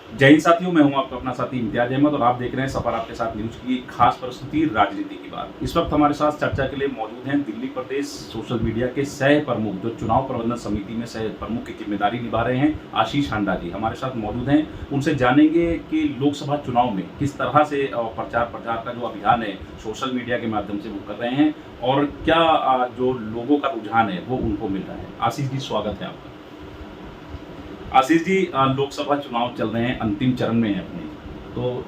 जय हिंद साथियों, मैं हूं आपका अपना साथी इम्तियाज अहमद और आप देख रहे हैं सफर आपके साथ न्यूज की खास प्रस्तुति राजनीति की बात। इस वक्त हमारे साथ चर्चा के लिए मौजूद हैं दिल्ली प्रदेश सोशल मीडिया के सह प्रमुख, जो चुनाव प्रबंधन समिति में सह प्रमुख की जिम्मेदारी निभा रहे हैं, आशीष हांडा जी हमारे साथ मौजूद हैं। उनसे जानेंगे कि लोकसभा चुनाव में किस तरह से प्रचार का जो अभियान है सोशल मीडिया के माध्यम से वो कर रहे हैं और क्या जो लोगों का रुझान है वो उनको मिल रहा है। आशीष जी, स्वागत है आपका। आशीष जी, लोकसभा चुनाव चल रहे हैं, अंतिम चरण में है अपने, तो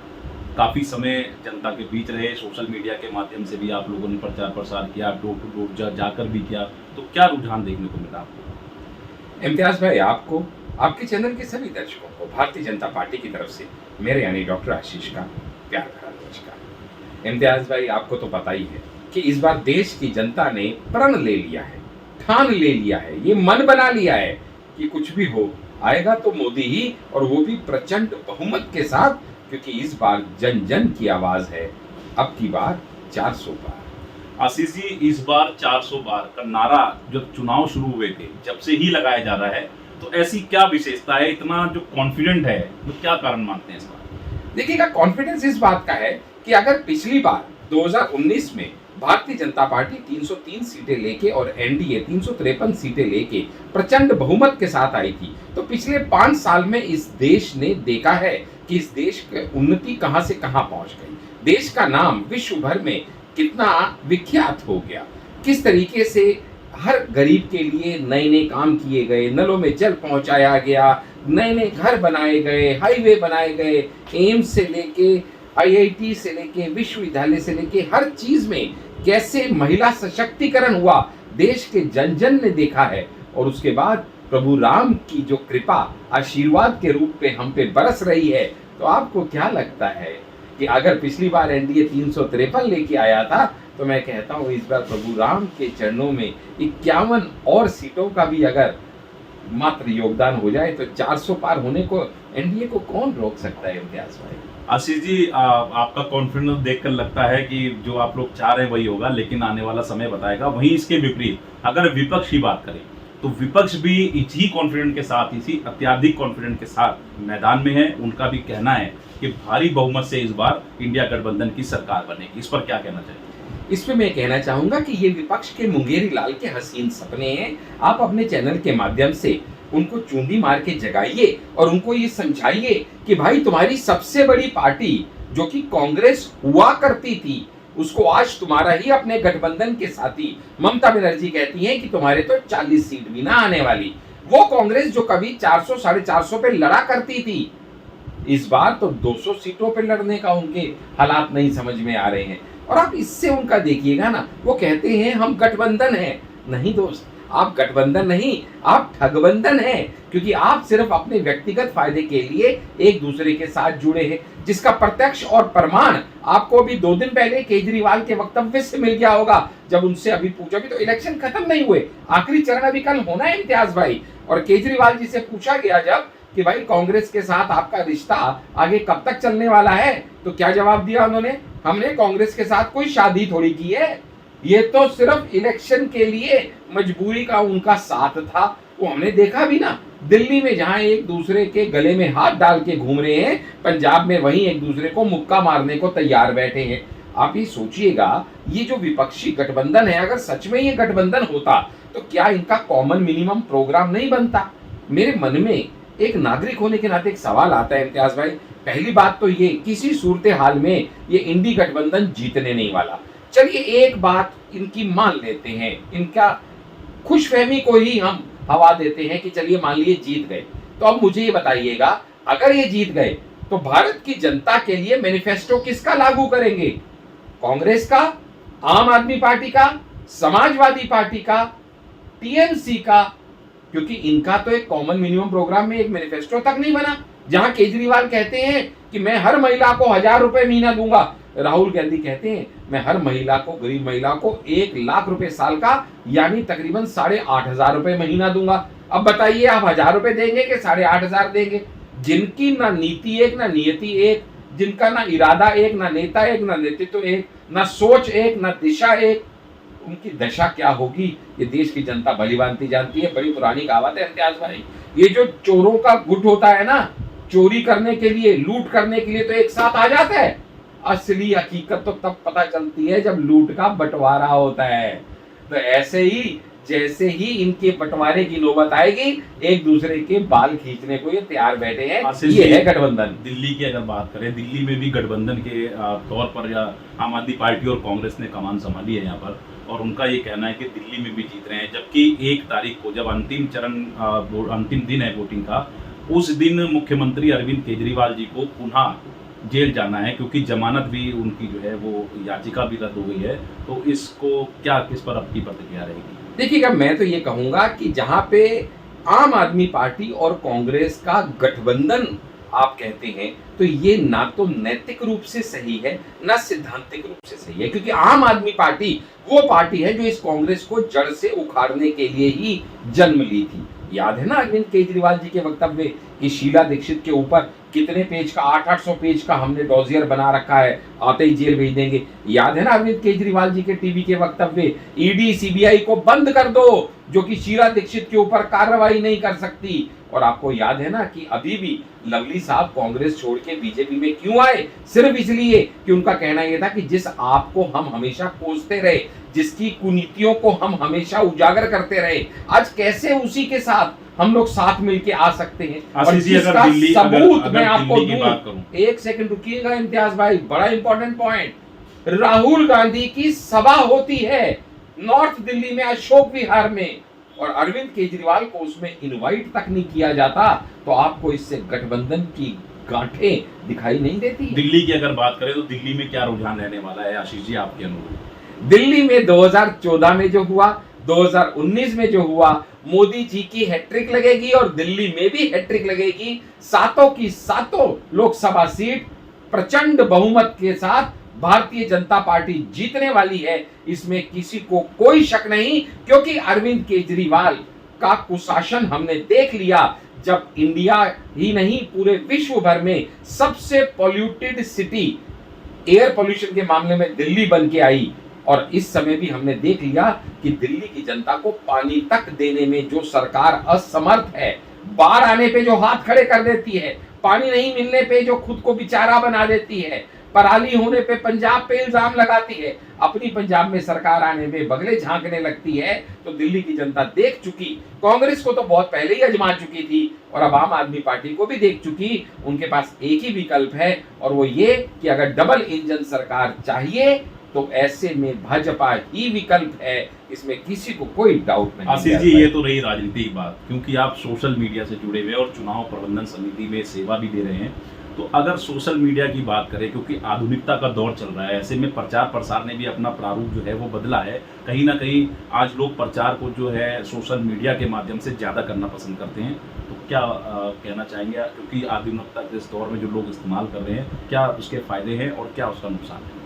काफ़ी समय जनता के बीच रहे, सोशल मीडिया के माध्यम से भी आप लोगों ने प्रचार प्रसार किया, डोर टू डोर जाकर भी किया, तो क्या रुझान देखने को मिला आपको? इम्तियाज भाई, आपको, आपके चैनल के सभी दर्शकों को भारतीय जनता पार्टी की तरफ से मेरे यानी डॉक्टर आशीष का प्यार भरा नमस्कार। इम्तियाज भाई, आपको तो पता ही है कि इस बार देश की जनता ने प्रण ले लिया है, ठान ले लिया है, ये मन बना लिया है कि कुछ भी हो आएगा तो मोदी ही, और वो भी प्रचंड बहुमत के साथ, क्योंकि इस बार जन जन की आवाज है। अब की बार 400 पार। आशीष जी, इस बार 400 पार का नारा जब चुनाव शुरू हुए थे जब से ही लगाया जा रहा है, तो ऐसी क्या विशेषता है, इतना जो कॉन्फिडेंट है, तो क्या कारण मानते हैं इस बार? देखिएगा, कॉन्फिडेंस इस बात का है कि अगर पिछली बार 2019 में भारतीय जनता पार्टी 303 सीटें लेके और एनडीए 353 सीटें लेके प्रचंड बहुमत के साथ आई थी, तो पिछले 5 साल में इस देश ने देखा है कि इस देश की उन्नति कहां से कहां पहुंच गई, देश का नाम विश्व भर में कितना विख्यात हो गया, किस तरीके से हर गरीब के लिए नए नए काम किए गए, नलों में जल पहुंचाया गया, नए नए घर बनाए गए, हाईवे बनाए गए, एम्स से लेके आईआईटी से लेके विश्वविद्यालय से लेके हर चीज में कैसे महिला सशक्तिकरण हुआ, देश के जन जन ने देखा है। और उसके बाद प्रभु राम की जो कृपा आशीर्वाद के रूप में हम पे बरस रही है, तो आपको क्या लगता है कि अगर पिछली बार एनडीए 353 लेके आया था, तो मैं कहता हूं इस बार प्रभु राम के चरणों में 51 और सीटों का भी अगर मात्र योगदान हो जाए तो 400 पार होने को एनडीए को कौन रोक सकता है? इम्तियाज भाई, आशीष जी, आपका कॉन्फिडेंस देखकर लगता है कि जो आप लोग चाह रहे हैं वही होगा, लेकिन आने वाला समय बताएगा। वहीं इसके विपरीत अगर विपक्ष की बात करें, तो विपक्ष भी इसी कॉन्फिडेंस के साथ, इसी अत्याधिक कॉन्फिडेंस के साथ मैदान में है। उनका भी कहना है कि भारी बहुमत से इस बार इंडिया गठबंधन की सरकार बनेगी। इस पर क्या कहना चाहिए? इस पे मैं कहना चाहूंगा कि ये विपक्ष के मुंगेरी लाल के हसीन सपने हैं। आप अपने चैनल के माध्यम से उनको चूंदी मार के जगाइए और उनको ये समझाइए कि भाई, तुम्हारी सबसे बड़ी पार्टी जो कि कांग्रेस हुआ करती थी, उसको आज तुम्हारा ही अपने गठबंधन के साथी ममता बनर्जी कहती हैं कि तुम्हारे तो 40 सीट भी ना आने वाली। वो कांग्रेस जो कभी 400 450 पे लड़ा करती थी, इस बार तो 200 सीटों पे लड़ने का उनके हालात नहीं समझ में आ रहे हैं। और आप इससे उनका देखिएगा ना, वो कहते हैं हम गठबंधन हैं। नहीं दोस्त, आप गठबंधन नहीं, आप ठगबंधन हैं, क्योंकि आप सिर्फ अपने व्यक्तिगत फायदे के लिए एक दूसरे के साथ जुड़े हैं, जिसका प्रत्यक्ष और प्रमाण आपको अभी 2 दिन पहले केजरीवाल के वक्तव्य से मिल गया होगा। जब उनसे अभी पूछा, भी तो इलेक्शन खत्म नहीं हुए, आखिरी चरण अभी कल होना है इम्तियाज भाई। और केजरीवाल जी से पूछा गया जब कि भाई, कांग्रेस के साथ आपका रिश्ता आगे कब तक चलने वाला है, तो क्या जवाब दिया उन्होंने? हमने कांग्रेस के साथ कोई शादी थोड़ी की है, ये तो सिर्फ इलेक्शन के लिए मजबूरी का उनका साथ था। वो हमने देखा भी ना, दिल्ली में जहां एक दूसरे के गले में हाथ डाल के घूम रहे हैं, पंजाब में वहीं एक दूसरे को मुक्का मारने को तैयार बैठे हैं। आप ये सोचिएगा, ये जो विपक्षी गठबंधन है, अगर सच में ये गठबंधन होता तो क्या इनका कॉमन मिनिमम प्रोग्राम नहीं बनता? मेरे मन में एक नागरिक होने के नाते एक सवाल आता है इम्तियाज भाई। पहली बात तो ये, किसी सूरत हाल में ये इंडी गठबंधन जीतने नहीं वाला। चलिए एक बात इनकी मान लेते हैं, इनका खुशफहमी को ही हम हवा देते हैं कि चलिए मान लिए जीत गए। तो अब मुझे ये बताइएगा, अगर ये जीत गए तो भारत की जनता के लिए मैनिफेस्टो किसका लागू करेंगे? कांग्रेस का, आम आदमी पार्टी का, समाजवादी पार्टी का, टीएमसी का? क्योंकि इनका तो एक कॉमन मिनिमम प्रोग्राम में एक मैनिफेस्टो तक नहीं बना। जहां केजरीवाल कहते हैं कि मैं हर महिला को 1000 रुपए महीना दूंगा, राहुल गांधी कहते हैं मैं हर महिला को, गरीब महिला को 1 लाख रुपए साल का, यानी तकरीबन 8,500 रुपए महीना दूंगा। अब बताइए, आप 1000 रुपए देंगे कि 8,500 देंगे? जिनकी ना नीति एक, ना नियति एक, जिनका ना इरादा एक, ना नेता एक, ना नेतृत्व एक, ना सोच एक, ना दिशा एक, उनकी दशा क्या होगी ये देश की जनता भली भांति जानती है। बड़ी पुरानी कहावत है इम्तियाज भाई, ये जो चोरों का गुट होता है ना, चोरी करने के लिए, लूट करने के लिए तो एक साथ आ जाता है। असली हकीकत तो तब पता चलती है जब लूट का बंटवारा होता है। तो ऐसे ही जैसे ही इनके बंटवारे की नौबत आएगी, एक दूसरे के बाल खींचने को ये तैयार बैठे हैं। ये है गठबंधन। दिल्ली की अगर बात करें, दिल्ली में भी गठबंधन के तौर पर या आम आदमी पार्टी और कांग्रेस ने कमान संभाली है यहाँ पर, और उनका ये कहना है कि दिल्ली में भी जीत रहे हैं। जबकि 1 तारीख को जब अंतिम दिन है वोटिंग का, उस दिन मुख्यमंत्री अरविंद केजरीवाल जी को पुनः जेल जाना है, क्योंकि जमानत भी उनकी जो है वो याचिका भी रद्द हो गई है। तो इसको क्या, किस पर आपकी प्रतिक्रिया रहेगी? देखिएगा, मैं तो ये कहूंगा कि जहां पे आम आदमी पार्टी और कांग्रेस का गठबंधन आप कहते हैं, तो ये ना तो नैतिक रूप से सही है, ना सिद्धांतिक रूप से सही है। क्योंकि आम आदमी पार्टी वो पार्टी है जो इस कांग्रेस को जड़ से उखाड़ने के लिए ही जन्म ली थी। याद है ना अरविंद केजरीवाल जी के वक्तव्य कि शीला दीक्षित के ऊपर कितने पेज का, 800 पेज का हमने डॉजियर बना रखा है, आते ही जेल भेज देंगे। याद है ना अरविंद केजरीवाल जी के टीवी के वक्तव्य, ईडी सीबीआई को बंद कर दो, जो कि शीला दीक्षित के ऊपर कार्रवाई नहीं कर सकती। और आपको याद है ना कि अभी भी लवली साहब कांग्रेस छोड़ के बीजेपी में क्यों आए? सिर्फ इसलिए कि उनका कहना यह था कि जिस आपको हम हमेशा कोसते रहे, जिसकी कुनीतियों को हम हमेशा उजागर करते रहे, आज कैसे उसी के साथ हम लोग साथ मिलके आ सकते हैं? और जिसका सबूत मैं आपको दूं, एक सेकंड रुकिएगा इम्तियाज भाई, बड़ा इंपॉर्टेंट पॉइंट। राहुल गांधी की सभा होती है नॉर्थ दिल्ली में, अशोक विहार में, और अरविंद केजरीवाल को उसमें इनवाइट तक नहीं किया जाता। तो आपको इससे गठबंधन की गांठें दिखाई नहीं देती? दिल्ली की अगर बात करें तो दिल्ली में क्या रुझान रहने वाला है आशीष जी आपके अनुरूप? दिल्ली में 2014 में जो हुआ, 2019 में जो हुआ, मोदी जी की हैट्रिक लगेगी और दिल्ली में भी हैट्रिक लगेगी। सातों की सातों लोकसभा सीट प्रचंड बहुमत के साथ भारतीय जनता पार्टी जीतने वाली है, इसमें किसी को कोई शक नहीं। क्योंकि अरविंद केजरीवाल का कुशासन हमने देख लिया। जब इंडिया ही नहीं पूरे विश्व भर में सबसे पॉल्यूटेड सिटी एयर पोल्यूशन के मामले में दिल्ली बन के आई, और इस समय भी हमने देख लिया कि दिल्ली की जनता को पानी तक देने में जो सरकार असमर्थ है, बाढ़ आने पे जो हाथ खड़े कर देती है, पानी नहीं मिलने पे जो खुद को बेचारा बना देती है, पराली होने पे पंजाब पे इल्जाम लगाती है, अपनी पंजाब में सरकार आने पे बगले झांकने लगती है। तो दिल्ली की जनता देख चुकी, कांग्रेस को तो बहुत पहले ही आजमा चुकी थी, और अब आम आदमी पार्टी को भी देख चुकी। उनके पास एक ही विकल्प है, और वो ये कि अगर डबल इंजन सरकार चाहिए तो ऐसे में भाजपा ही विकल्प है, इसमें किसी को कोई डाउट नहीं। आशीष जी, ये तो रही राजनीति की बात, क्योंकि आप सोशल मीडिया से जुड़े हुए और चुनाव प्रबंधन समिति में सेवा भी दे रहे हैं। तो अगर सोशल मीडिया की बात करें, क्योंकि आधुनिकता का दौर चल रहा है, ऐसे में प्रचार प्रसार ने भी अपना प्रारूप जो है वो बदला है। कहीं ना कहीं आज लोग प्रचार को जो है सोशल मीडिया के माध्यम से ज़्यादा करना पसंद करते हैं। तो क्या कहना चाहेंगे, क्योंकि आधुनिकता के इस दौर में जो लोग इस्तेमाल कर रहे हैं, क्या उसके फायदे हैं और क्या उसका नुकसान है?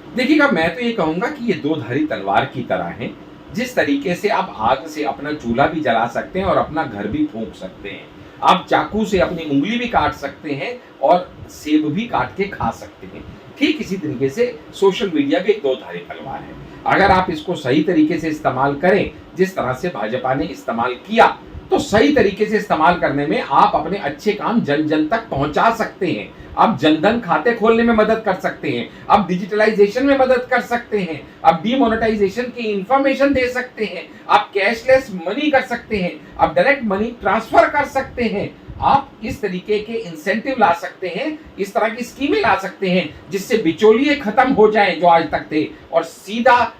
देखिएगा, मैं तो ये कहूंगा कि ये दो धारी तलवार की तरह है। जिस तरीके से आप आग से अपना चूल्हा भी जला सकते हैं और अपना घर भी फूंक सकते हैं, आप चाकू से अपनी उंगली भी काट सकते हैं और सेब भी काट के खा सकते हैं, ठीक इसी तरीके से सोशल मीडिया भी एक दो धारी तलवार है। अगर आप इसको सही तरीके से इस्तेमाल करें, जिस तरह से भाजपा ने इस्तेमाल किया, तो सही तरीके से इस्तेमाल करने में आप अपने अच्छे काम जन जन तक पहुंचा सकते हैं। आप जनधन खाते खोलने में मदद कर सकते हैं, आप डिजिटलाइजेशन में मदद कर सकते हैं, आप डीमोनेटाइजेशन की इंफॉर्मेशन दे सकते हैं, आप कैशलेस मनी कर सकते हैं, आप डायरेक्ट मनी ट्रांसफर कर सकते हैं, आप इस तरीके के इंसेंटिव ला सकते हैं, इस तरह की स्कीमें ला सकते हैं जिससे बिचौलिए खत्म हो जाएं जो आज तक थे, और सीधा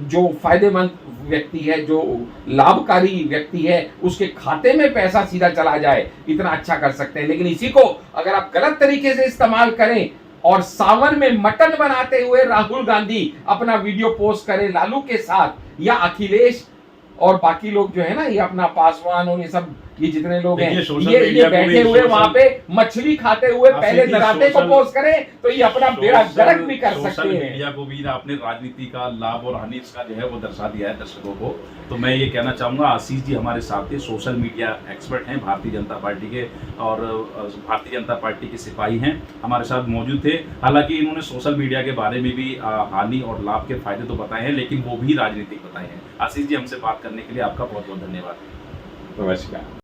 जो फायदेमंद व्यक्ति है, जो लाभकारी व्यक्ति है, उसके खाते में पैसा सीधा चला जाए। इतना अच्छा कर सकते हैं। लेकिन इसी को अगर आप गलत तरीके से इस्तेमाल करें और सावन में मटन बनाते हुए राहुल गांधी अपना वीडियो पोस्ट करें लालू के साथ, या अखिलेश और बाकी लोग जो है ना, ये अपना पासवान और ये सब, ये जितने लोग हैं, ये बैठे हुए वहां पे मछली खाते हुए पहले दराते को पोस्ट करें, तो ये अपना बेड़ा गर्क भी कर सकते हैं। मीडिया को भी आपने राजनीति का लाभ और हानि इसका जो है वो दर्शा दिया है दर्शकों को। तो मैं ये कहना चाहूंगा, आशीष जी हमारे साथ थे, सोशल मीडिया एक्सपर्ट हैं भारतीय जनता पार्टी के, और भारतीय जनता पार्टी के सिपाही हैं, हमारे साथ मौजूद थे। हालांकि इन्होंने सोशल मीडिया के बारे में भी हानि और लाभ के फायदे तो बताए हैं, लेकिन वो भी राजनीतिक बताए हैं। आशीष जी, हमसे बात करने के लिए आपका बहुत बहुत धन्यवाद। नमस्कार।